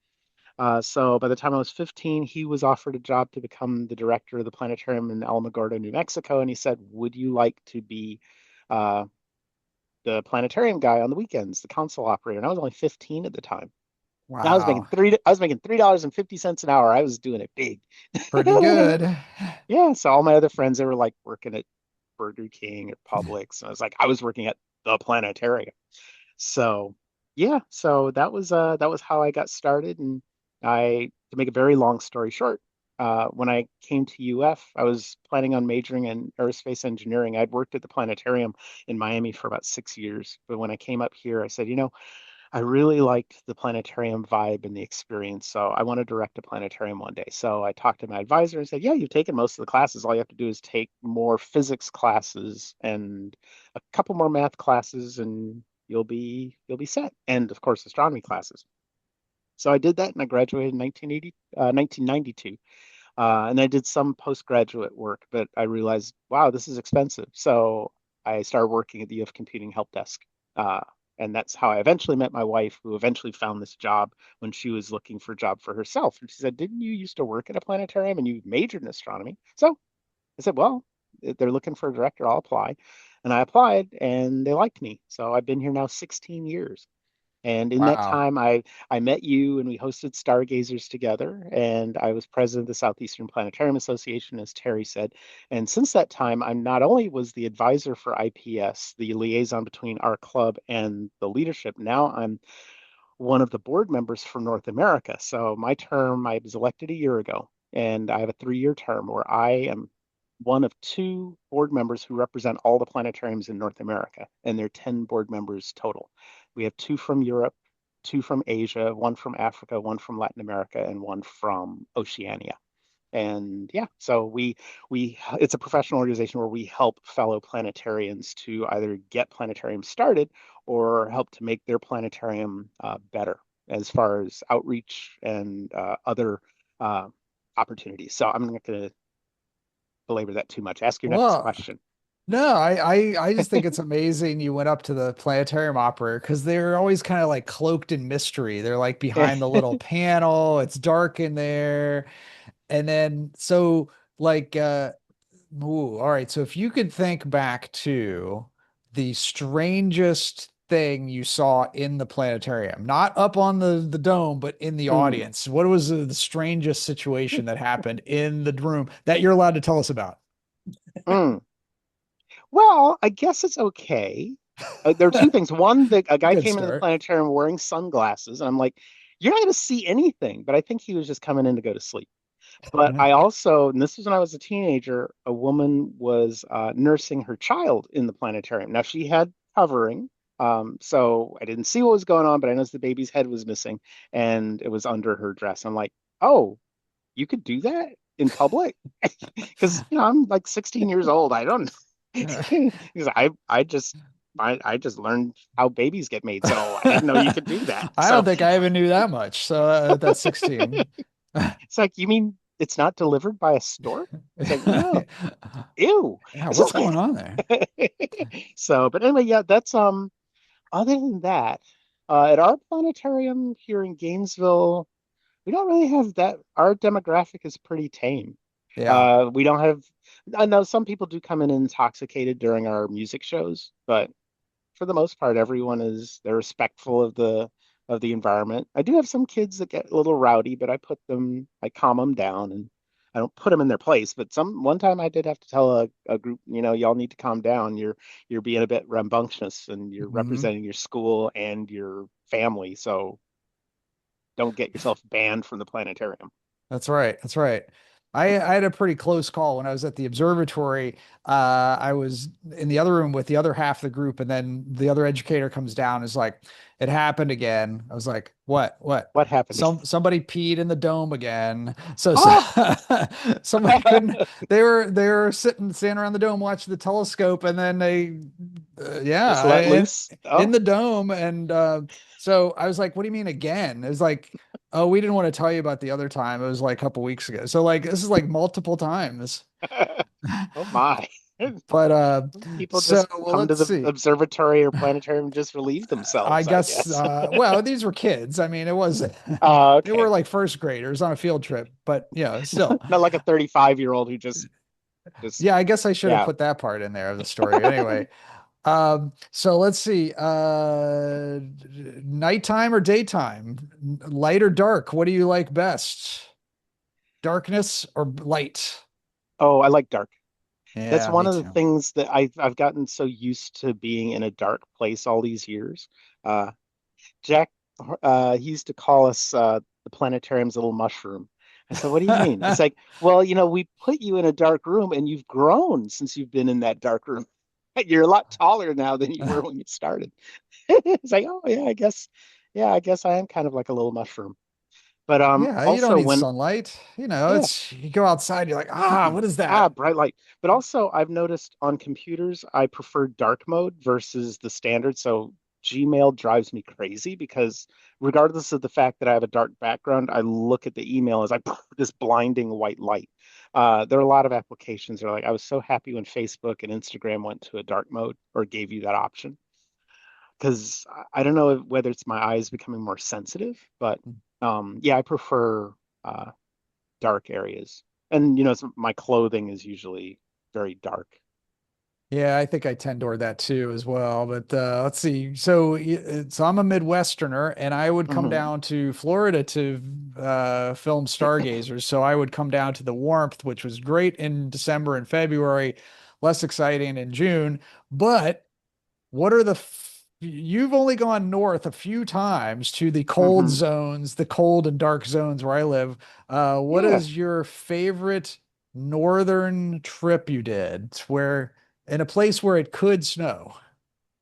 So by the time I was 15, he was offered a job to become the director of the planetarium in Alamogordo, New Mexico, and he said, "Would you like to be uh, the planetarium guy on the weekends, the console operator?" And I was only 15 at the time. And Wow. I was making $3.50 an hour. I was doing it big. Pretty good. Yeah, so all my other friends, they were like working at Burger King or Publix, and I was working at the planetarium. So yeah, so that was how I got started. And to make a very long story short, when I came to UF, I was planning on majoring in aerospace engineering. I'd worked at the planetarium in Miami for about 6 years, but when I came up here, I said, I really liked the planetarium vibe and the experience, so I want to direct a planetarium one day. So I talked to my advisor and said, "Yeah, you've taken most of the classes. All you have to do is take more physics classes and a couple more math classes, and you'll be set. And of course, astronomy classes." So I did that, and I graduated in 1992. And I did some postgraduate work, but I realized, wow, this is expensive. So I started working at the UF Computing Help Desk. Uh, and that's how I eventually met my wife, who eventually found this job when she was looking for a job for herself. And she said, "Didn't you used to work at a planetarium and you majored in astronomy?" So I said, "Well, if they're looking for a director, I'll apply." And I applied and they liked me. So I've been here now 16 years. And in that Wow. time, I met you and we hosted Stargazers together. And I was president of the Southeastern Planetarium Association, as Terry said. And since that time, I'm not only was the advisor for IPS, the liaison between our club and the leadership, now I'm one of the board members for North America. So my term, I was elected a year ago, and I have a 3-year term where I am one of two board members who represent all the planetariums in North America, and there are 10 board members total. We have two from Europe, two from Asia, one from Africa, one from Latin America, and one from Oceania. And yeah, so we it's a professional organization where we help fellow planetarians to either get planetariums started or help to make their planetarium better as far as outreach and other uh, opportunities. So I'm not going to belabor that too much. Ask your next Well, question. no, I just think it's amazing you went up to the planetarium operator because they're always kind of like cloaked in mystery. They're like behind the little panel. It's dark in there. And then so like ooh, all right. So if you could think back to the strangest thing you saw in the planetarium, not up on the dome, but in the Mm, audience, what was the strangest situation that happened in the room that you're allowed to tell us about? mm. Well, I guess it's okay. There are two things. One, a guy Good came into the start. planetarium wearing sunglasses, and I'm like, "You're not going to see anything." But I think he was just coming in to go to sleep. But I also, and this was when I was a teenager, a woman was nursing her child in the planetarium. Now she had covering, so I didn't see what was going on, but I noticed the baby's head was missing and it was under her dress. I'm like, "Oh, you could do that in public?" Because I'm like 16 years old. I don't because I just learned how babies get made, so I didn't know you could do that. I So don't think I even knew that much. So that's 16. it's like, you mean it's not delivered by a stork? It's like, no, ew. Yeah, So, what's going on there? so, but anyway, yeah, that's other than that, at our planetarium here in Gainesville, we don't really have that. Our demographic is pretty tame. Yeah. We don't have, I know some people do come in intoxicated during our music shows, but for the most part, they're respectful of the environment. I do have some kids that get a little rowdy, but I calm them down and I don't put them in their place. But one time I did have to tell a group, y'all need to calm down. You're being a bit rambunctious and you're Hmm. representing your school and your family, so don't get yourself banned from the planetarium. That's right. That's right. I had a pretty close call when I was at the observatory. I was in the other room with the other half of the group, and then the other educator comes down and is like, "It happened again." I was like, "What? What?" What happened? Somebody peed in the dome again. So, Oh, somebody couldn't. They were standing around the dome watching the telescope, and then they, just yeah, let loose. in Oh, the dome, and so I was like, "What do you mean again?" It was like, "Oh, we didn't want to tell you about the other time. It was like a couple weeks ago." So like this is like multiple times. oh my. But People so just well, come to let's the see. observatory or planetarium and just relieve I themselves, I guess guess. well, these were kids. I mean, it was Oh, they were okay. like first graders on a field trip, but still. Not like a 35-year-old who just Yeah, I guess I should have yeah. put that part in there of the story. Anyway, so let's see. Nighttime or daytime? Light or dark? What do you like best? Darkness or light? Oh, I like dark. That's Yeah, one me of the too. things that I've gotten so used to being in a dark place all these years. Uh, Jack, he used to call us the planetarium's little mushroom. I said, "What do you mean?" It's like, well, we put you in a dark room and you've grown since you've been in that dark room. You're a lot taller now than you were when you started. It's like, oh yeah, I guess I am kind of like a little mushroom. But Yeah, you don't also need when sunlight. yeah, It's you go outside, you're like, what is ah, that? bright light. But also, I've noticed on computers, I prefer dark mode versus the standard. So Gmail drives me crazy because regardless of the fact that I have a dark background, I look at the email as this blinding white light. There are a lot of applications that are like, I was so happy when Facebook and Instagram went to a dark mode or gave you that option. Because I don't know whether it's my eyes becoming more sensitive, but yeah, I prefer uh, dark areas. And my clothing is usually very dark. Yeah, I think I tend toward that too as well. But let's see. So I'm a Midwesterner, and I would come Hmm. down to Florida to film Stargazers. So I would come down to the warmth, which was great in December and February, less exciting in June. But what are you've only gone north a few times to the cold Hmm. zones, the cold and dark zones where I live. What Yeah. is your favorite northern trip you did where in a place where it could snow?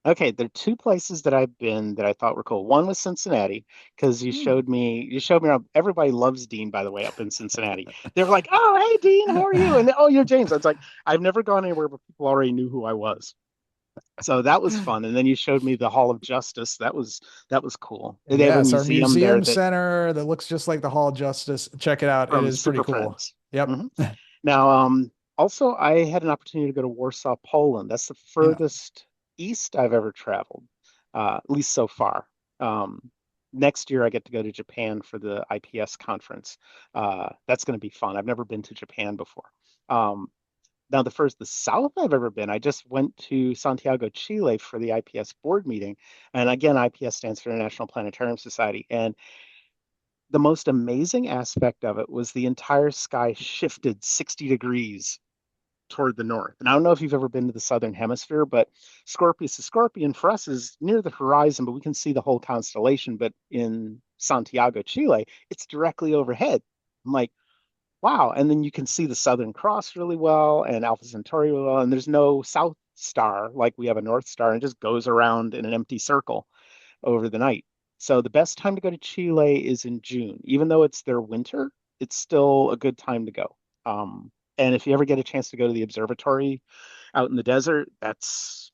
Okay, there are two places that I've been that I thought were cool. One was Cincinnati because Hmm. you showed me around. Everybody loves Dean, by the way, up in Cincinnati. They were like, "Oh, hey, Dean, how are you?" And oh, you're James. I was like, I've never gone anywhere where people already knew who I was. So that was fun. And then you showed me the Hall of Justice. That was cool. They have a Yes, our museum there museum that center that looks just like the Hall of Justice. Check it out. It from is pretty Super cool. Friends. Yep. Hmm. Now, also, I had an opportunity to go to Warsaw, Poland. That's the Yeah. furthest east I've ever traveled, at least so far. Next year, I get to go to Japan for the IPS conference. That's going to be fun. I've never been to Japan before. Um, Now, the south I've ever been, I just went to Santiago, Chile for the IPS board meeting. And again, IPS stands for International Planetarium Society. And the most amazing aspect of it was the entire sky shifted 60 degrees toward the north. And I don't know if you've ever been to the southern hemisphere, but Scorpius the Scorpion for us is near the horizon, but we can see the whole constellation. But in Santiago, Chile, it's directly overhead. I'm like, wow. And then you can see the Southern Cross really well and Alpha Centauri really well. And there's no South Star like we have a North Star and it just goes around in an empty circle over the night. So the best time to go to Chile is in June. Even though it's their winter, it's still a good time to go. And if you ever get a chance to go to the observatory out in the desert, that's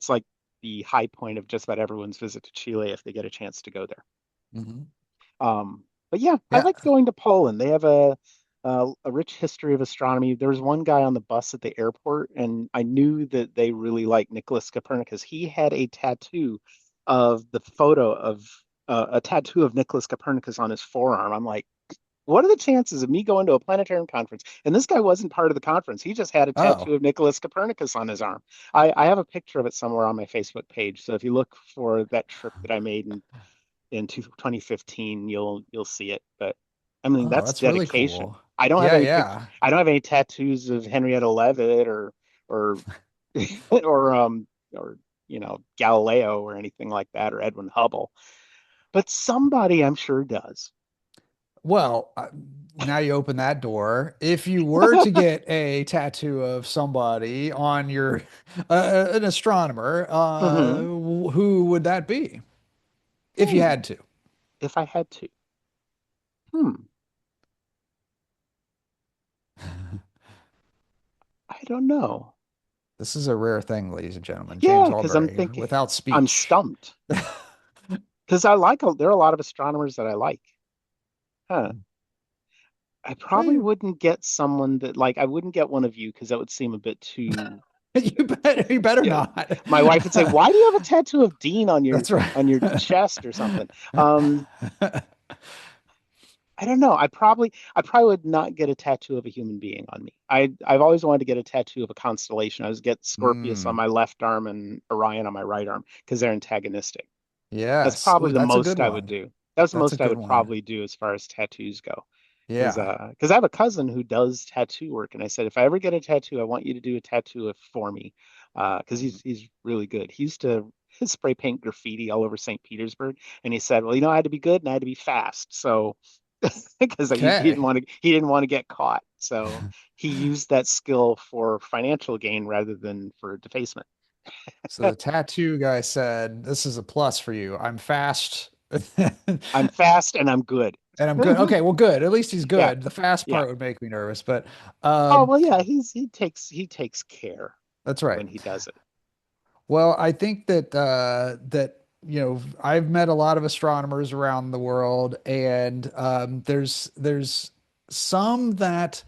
like the high point of just about everyone's visit to Chile if they get a chance to go there. Mhm. But yeah, I Yeah. like going to Poland. They have a rich history of astronomy. There was one guy on the bus at the airport, and I knew that they really liked Nicholas Copernicus. He had a tattoo of the photo of a tattoo of Nicholas Copernicus on his forearm. I'm like, what are the chances of me going to a planetarium conference? And this guy wasn't part of the conference. He just had a Oh. tattoo of Nicholas Copernicus on his arm. I have a picture of it somewhere on my Facebook page. So if you look for that trip that I made in 2015, you'll see it. But I mean, Oh, that's that's really dedication. cool. I don't have Yeah, any pic. yeah. I don't have any tattoos of Henrietta Leavitt or or or Galileo or anything like that or Edwin Hubble. But somebody I'm sure does. Well, now you open that door. If you were to get a tattoo of somebody on your, an astronomer, Hmm. who would that be if you Hmm. had to? If I had to. Hmm. I don't know. This is a rare thing, ladies and gentlemen. Yeah, James because I'm Albury, thinking without I'm speech. stumped. Because there are a lot of astronomers that I like. Huh. I probably Well, wouldn't get someone that like I wouldn't get one of you because that would seem a bit too, you better you know, not. my wife would say, "Why do you have a tattoo of Dean That's right. on your chest or something?" I don't know. I probably would not get a tattoo of a human being on me. I've always wanted to get a tattoo of a constellation. I was get Scorpius on Mm, my left arm and Orion on my right arm because they're antagonistic. That's yes. probably Ooh, the that's a good most I would one. do. That's the That's a most I good would one. probably do as far as tattoos go. Is Yeah. because I have a cousin who does tattoo work, and I said if I ever get a tattoo, I want you to do a tattoo for me, because he's really good. He used to spray paint graffiti all over St. Petersburg, and he said, well, I had to be good and I had to be fast, so because Okay. he didn't want to get caught, so he used that skill for financial gain rather than for defacement. So the tattoo guy said, "This is a plus for you. I'm fast." I'm fast and I'm good. And I'm good. Okay, well, good. At least he's Yeah, good. The fast yeah. part would make me nervous, but Oh um, well, yeah. He takes care that's right. when he does it. Well, I think that I've met a lot of astronomers around the world, and there's some that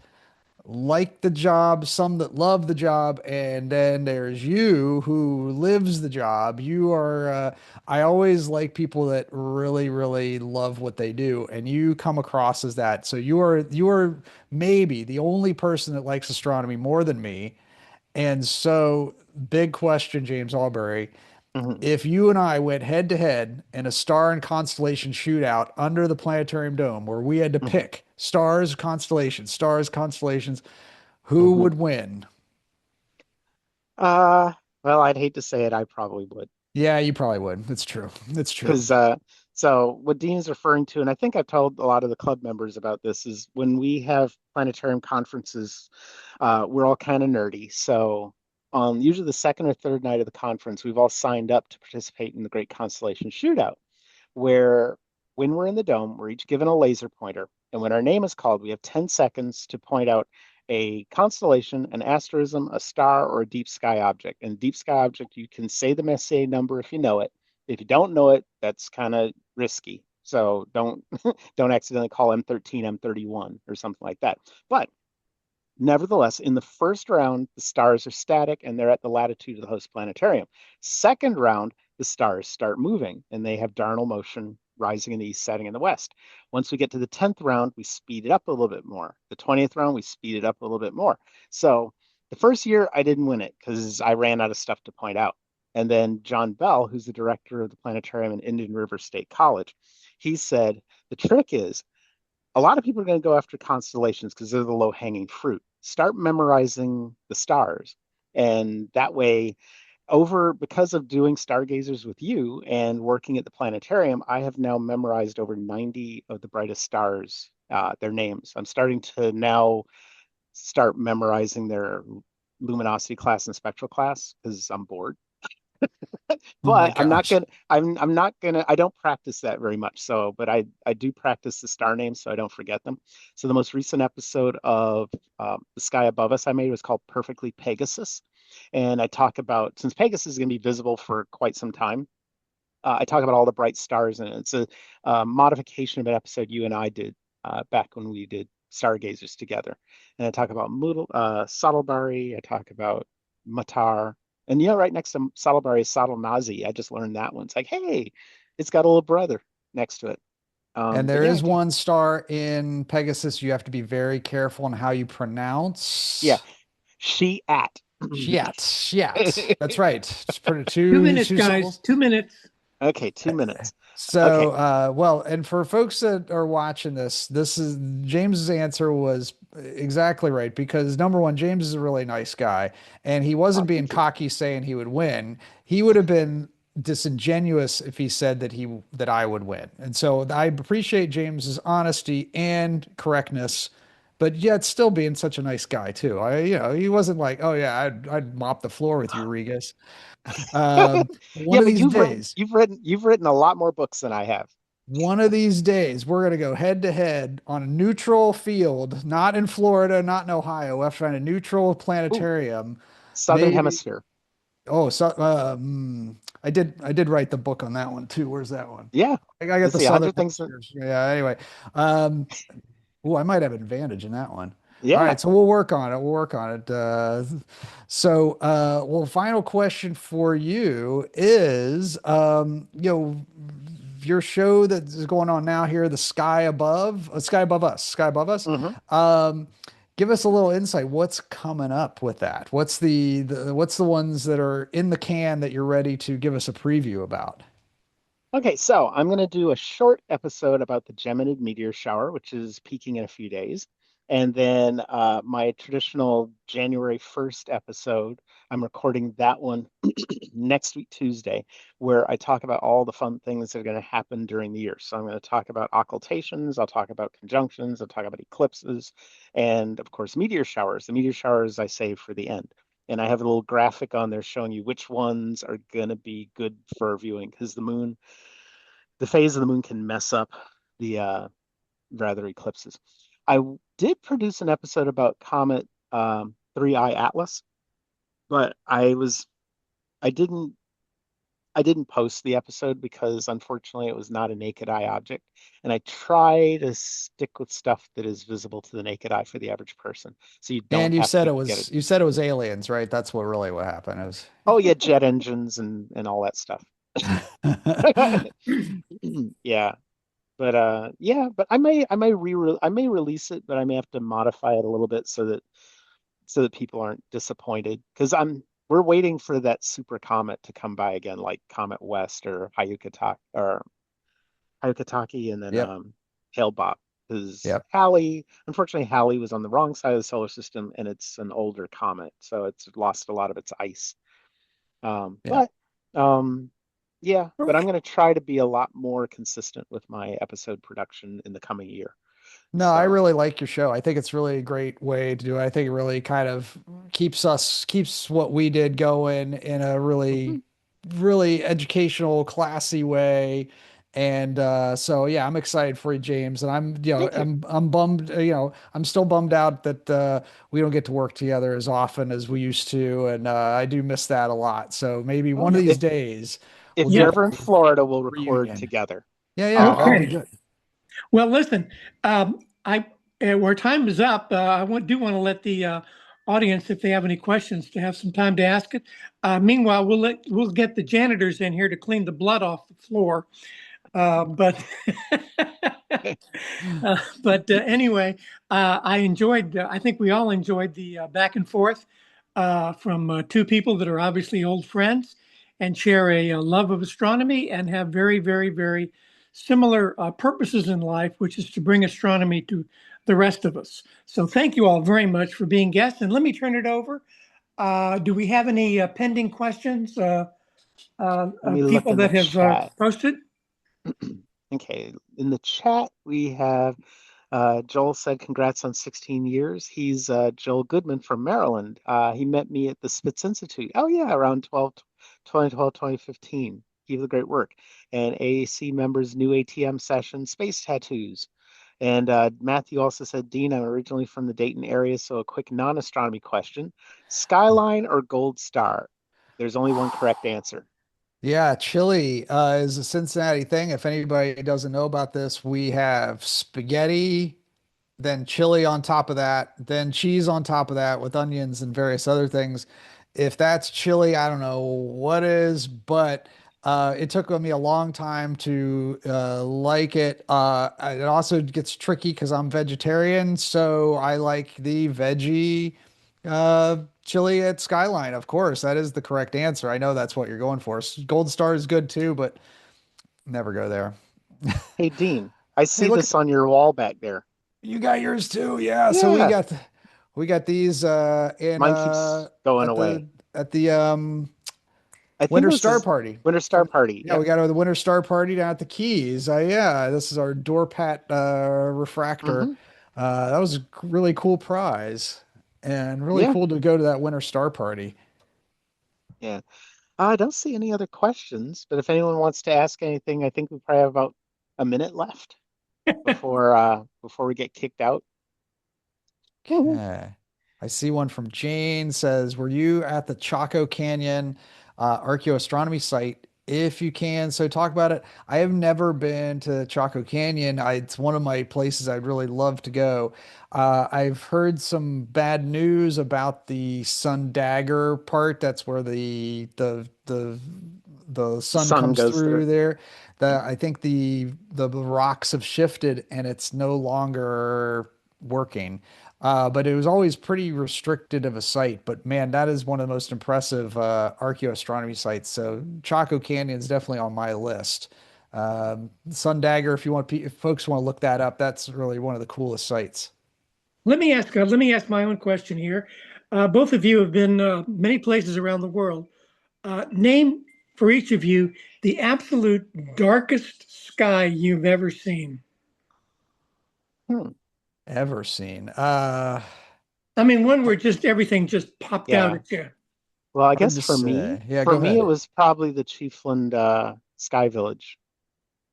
like the job, some that love the job, and then there's you who lives the job. I always like people that really, really love what they do, and you come across as that. So you are maybe the only person that likes astronomy more than me. And so, big question, James Albury. Mhm, If you and I went head to head in a star and constellation shootout under the planetarium dome where we had to mhm, pick stars, constellations, who mhm. would win? Uh, well, I'd hate to say it, I probably would. Yeah, you probably would. It's true. It's true. Because so what Dean is referring to, and I think I've told a lot of the club members about this, is when we have planetarium conferences, we're all kind of nerdy. So usually the second or third night of the conference, we've all signed up to participate in the Great Constellation Shootout, where when we're in the dome, we're each given a laser pointer. And when our name is called, we have 10 seconds to point out a constellation, an asterism, a star, or a deep sky object. And deep sky object, you can say the Messier number if you know it. If you don't know it, that's kind of risky. So don't accidentally call M13 M31 or something like that. But nevertheless, in the first round, the stars are static and they're at the latitude of the host planetarium. Second round, the stars start moving and they have diurnal motion rising in the east, setting in the west. Once we get to the 10th round, we speed it up a little bit more. The 20th round, we speed it up a little bit more. So the first year, I didn't win it because I ran out of stuff to point out. And then John Bell, who's the director of the planetarium in Indian River State College, he said, the trick is a lot of people are going to go after constellations because they're the low hanging fruit. Start memorizing the stars. And that way, because of doing stargazers with you and working at the planetarium, I have now memorized over 90 of the brightest stars, their names. I'm starting to now start memorizing their luminosity class and spectral class because I'm bored. Oh my But gosh. I'm not gonna I don't practice that very much. So, but I do practice the star names so I don't forget them. So the most recent episode of The Sky Above Us I made was called Perfectly Pegasus. And I talk about, since Pegasus is gonna be visible for quite some time, I talk about all the bright stars, and it's a modification of an episode you and I did back when we did Stargazers together. And I talk about Saddlebury, I talk about Matar, and right next to Saddlebury is Saddle Nazi. I just learned that one. It's like, hey, it's got a little brother next to it. And But there yeah, is one star in Pegasus you have to be very careful on how you yeah, pronounce. she at. Shiat. Shiat. That's right. Just put it 2 minutes, two guys, syllables. 2 minutes. Okay, 2 minutes. So, Okay. well, and for folks that are watching this, this is James's answer was exactly right because number one, James is a really nice guy, and he Oh, wasn't being thank you. cocky saying he would win. He would have been disingenuous if he said that I would win. And so I appreciate James's honesty and correctness, but yet still being such a nice guy too. He wasn't like, oh yeah, I'd mop the floor with you, Regas. One Yeah, of but these days, you've written a lot more books than I have. one of these days, we're gonna go head to head on a neutral field, not in Florida, not in Ohio. We're trying a neutral Ooh, planetarium. Southern Maybe. Hemisphere. Oh, so I did write the book on that one too. Where's that one? Yeah. I got Let's the see, Southern 100 things. Hemispheres. Yeah. Anyway, um, oh, I might have an advantage in that one. All Yeah. right, so we'll work on it. We'll work on it. Well, final question for you is, your show that is going on now here, the Sky Above Us, Sky Above Us. hmm Um, Give us a little insight. What's coming up with that? What's what's the ones that are in the can that you're ready to give us a preview about? Okay, so I'm going to do a short episode about the Geminid meteor shower, which is peaking in a few days. And then my traditional January 1st episode, I'm recording that one next week, Tuesday, where I talk about all the fun things that are going to happen during the year. So I'm going to talk about occultations, I'll talk about conjunctions, I'll talk about eclipses, and of course, meteor showers. The meteor showers I save for the end. And I have a little graphic on there showing you which ones are going to be good for viewing because the phase of the moon can mess up the rather eclipses. I did produce an episode about Comet 3I Atlas, but I didn't I didn't post the episode because unfortunately it was not a naked eye object, and I try to stick with stuff that is visible to the naked eye for the average person, so you don't And have to get it. you said it was aliens, right? That's what happened. It Oh yeah, jet engines and all that stuff. was. Yeah, but yeah, but I may release it, but I may have to modify it a little bit so that people aren't disappointed because I'm we're waiting for that super comet to come by again, like Comet West or Hyakutake, and then Yep. Hale-Bopp. Because Yep. Unfortunately, Halley was on the wrong side of the solar system, and it's an older comet, so it's lost a lot of its ice. Yeah. But yeah, but I'm Okay. going to try to be a lot more consistent with my episode production in the coming year. No, I So, really like your show. I think it's really a great way to do it. I think it really kind of keeps what we did going in a mhm. really educational, classy way. And so yeah, I'm excited for you, James. And Thank you. I'm bummed, I'm still bummed out that we don't get to work together as often as we used to. And I do miss that a lot. So maybe Oh one of yeah. these days we'll If you're do Yeah. ever in a Florida, we'll record reunion. together. Yeah, yeah, that'd be Um, Okay. good. Well, listen, I our time is up. Do want to let the audience, if they have any questions, to have some time to ask it. Meanwhile, we'll get the janitors in here to clean the blood off the floor. But anyway, I enjoyed. I think we all enjoyed the back and forth from two people that are obviously old friends and share a love of astronomy and have very, very, very similar purposes in life, which is to bring astronomy to the rest of us. So thank you all very much for being guests. And let me turn it over. Do we have any pending questions? Let me look People in the that have chat. posted? Okay, in the chat we have Joel said congrats on 16 years. He's Joel Goodman from Maryland. He met me at the Spitz Institute. Oh yeah, around 2012, 2015. Keep the great work. And AAC members new ATM session, space tattoos. And Matthew also said, Dean, I'm originally from the Dayton area, so a quick non-astronomy question. Skyline or Gold Star? There's only one correct answer. Yeah, chili is a Cincinnati thing. If anybody doesn't know about this, we have spaghetti, then chili on top of that, then cheese on top of that with onions and various other things. If that's chili, I don't know what is, but it took me a long time to like it. It also gets tricky because I'm vegetarian, so I like the veggie chili at Skyline. Of course, that is the correct answer. I know that's what you're going for. Gold Star is good too, but never go there. Hey, Dean, I Hey, see look at this on your wall back there. you got yours too. Yeah. So Yeah, we got these in mine keeps going away. at the I think Winter this Star is Party. Winter Star Party. Yeah, Yep. we got the Winter Star Party down at the Keys. Yeah, this is our door pat refractor. Hmm. That was a really cool prize and really Yeah. cool to go to that Winter Star Party. Yeah. I don't see any other questions, but if anyone wants to ask anything, I think we probably have about a minute left before we get kicked out. Mhm. Okay. I see one from Jane says, were you at the Chaco Canyon archaeoastronomy site? If you can, so talk about it. I have never been to Chaco Canyon. It's one of my places I'd really love to go. I've heard some bad news about the Sun Dagger part. That's where the The sun sun comes goes through. through there. I think the rocks have shifted and it's no longer working. But it was always pretty restricted of a site. But man, that is one of the most impressive archaeoastronomy sites. So Chaco Canyon is definitely on my list. Sun Dagger, if folks want to look that up, that's really one of the coolest sites. Let me ask my own question here. Both of you have been many places around the world. Name for each of you the absolute darkest sky you've ever seen. Hmm. Ever seen? I mean, one where just everything just popped out Yeah. at you. Well, I Hard guess to say. Yeah, for go me, it ahead. was probably the Chiefland Sky Village.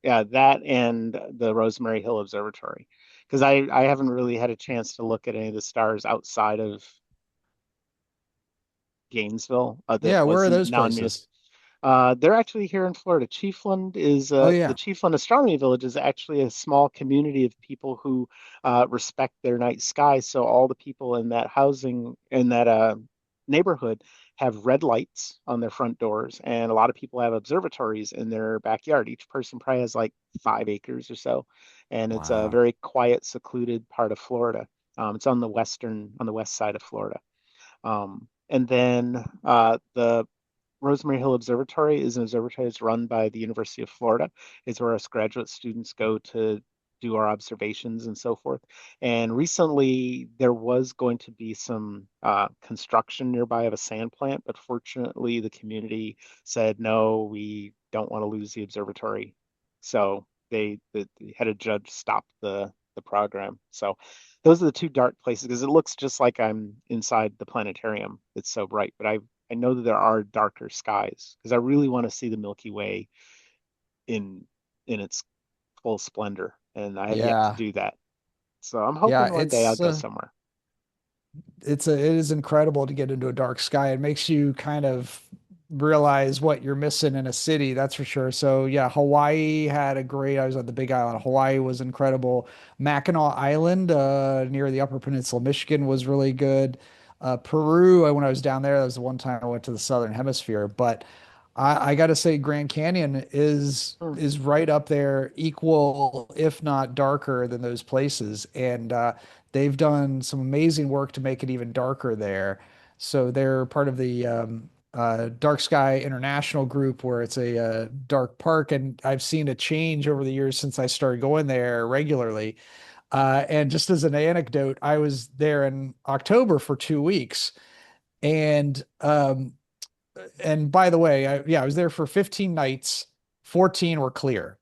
Yeah, that and the Rosemary Hill Observatory, because I haven't really had a chance to look at any of the stars outside of Gainesville, Yeah, that where was are those now in Minnesota. places? They're actually here in Florida. Chiefland is Oh the yeah. Chiefland Astronomy Village is actually a small community of people who respect their night sky. So all the people in that housing in that neighborhood have red lights on their front doors, and a lot of people have observatories in their backyard. Each person probably has like 5 acres or so, and it's a Wow. very quiet, secluded part of Florida. It's on the west side of Florida. And then the Rosemary Hill Observatory is an observatory that's run by the University of Florida. It's where us graduate students go to do our observations and so forth. And recently, there was going to be some construction nearby of a sand plant, but fortunately, the community said, no, we don't want to lose the observatory. So the head of judge stopped the program. So those are the two dark places because it looks just like I'm inside the planetarium. It's so bright, but I know that there are darker skies because I really want to see the Milky Way in its full splendor, and I have yet to Yeah. do that. So I'm Yeah, hoping one day I'll go somewhere. it is incredible to get into a dark sky. It makes you kind of realize what you're missing in a city, that's for sure. So yeah, Hawaii had a great, I was on the Big Island. Hawaii was incredible. Mackinac Island, near the Upper Peninsula of Michigan was really good. Peru, when I was down there, that was the one time I went to the Southern Hemisphere. But I got to say, Grand Canyon Hmm. is right up there, equal, if not darker, than those places. And they've done some amazing work to make it even darker there. So they're part of the Dark Sky International group, where it's a dark park. And I've seen a change over the years since I started going there regularly. And just as an anecdote, I was there in October for 2 weeks. And by the way, I was there for 15 nights, 14 were clear.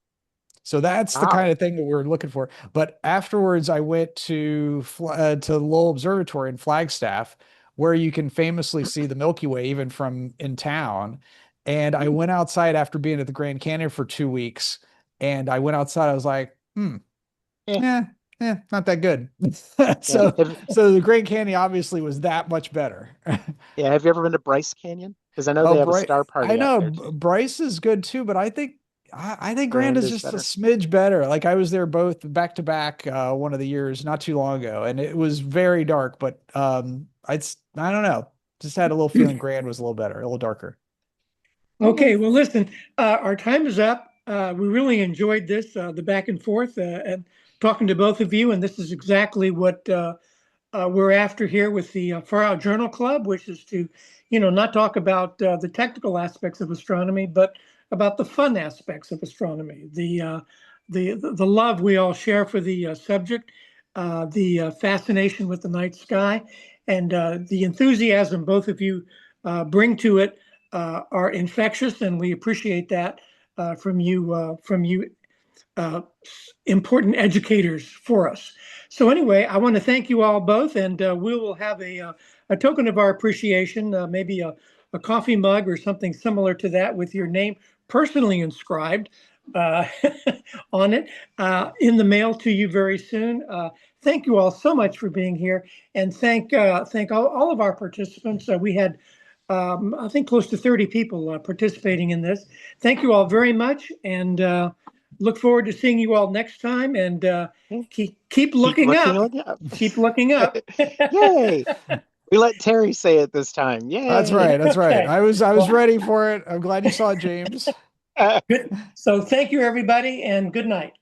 So that's the kind Wow. of thing that we're looking for. But afterwards, I went to Lowell Observatory in Flagstaff, where you can famously see the Milky Way even from in town. And I Hmm. went outside after being at the Grand Canyon for 2 weeks, and I went outside. I was like, Yeah. yeah, not that good. Yeah. So the Grand Canyon obviously was that much better. Yeah. Have you ever been to Bryce Canyon? Because I know Oh, they have a Bryce, star I party out know there too. Bryce is good too, but I think Grand Grand is is just a better. smidge better. Like I was there both back to back one of the years not too long ago, and it was very dark, but I don't know. Just had a little feeling Grand was a little better, a little darker. Okay. Okay, well, listen, our time is up. We really enjoyed this, the back and forth, and talking to both of you. And this is exactly what we're after here with the Far Out Journal Club, which is to, not talk about the technical aspects of astronomy, but about the fun aspects of astronomy, the love we all share for the subject, the fascination with the night sky, and the enthusiasm both of you bring to it. are infectious, and we appreciate that from you important educators for us. So anyway, I want to thank you all both, and we will have a token of our appreciation, maybe a coffee mug or something similar to that with your name personally inscribed uh, on it in the mail to you very soon. Thank you all so much for being here, and thank all of our participants. We had I think close to 30 people participating in this. Thank you all very much, and look forward to seeing you all next time. And keep looking up. up. Keep looking up. Yay! We let Terry say it this time. Yay! That's right. That's right. Okay. I was Well, ready for it. I'm glad you saw it, James. good. So thank you, everybody, and good night.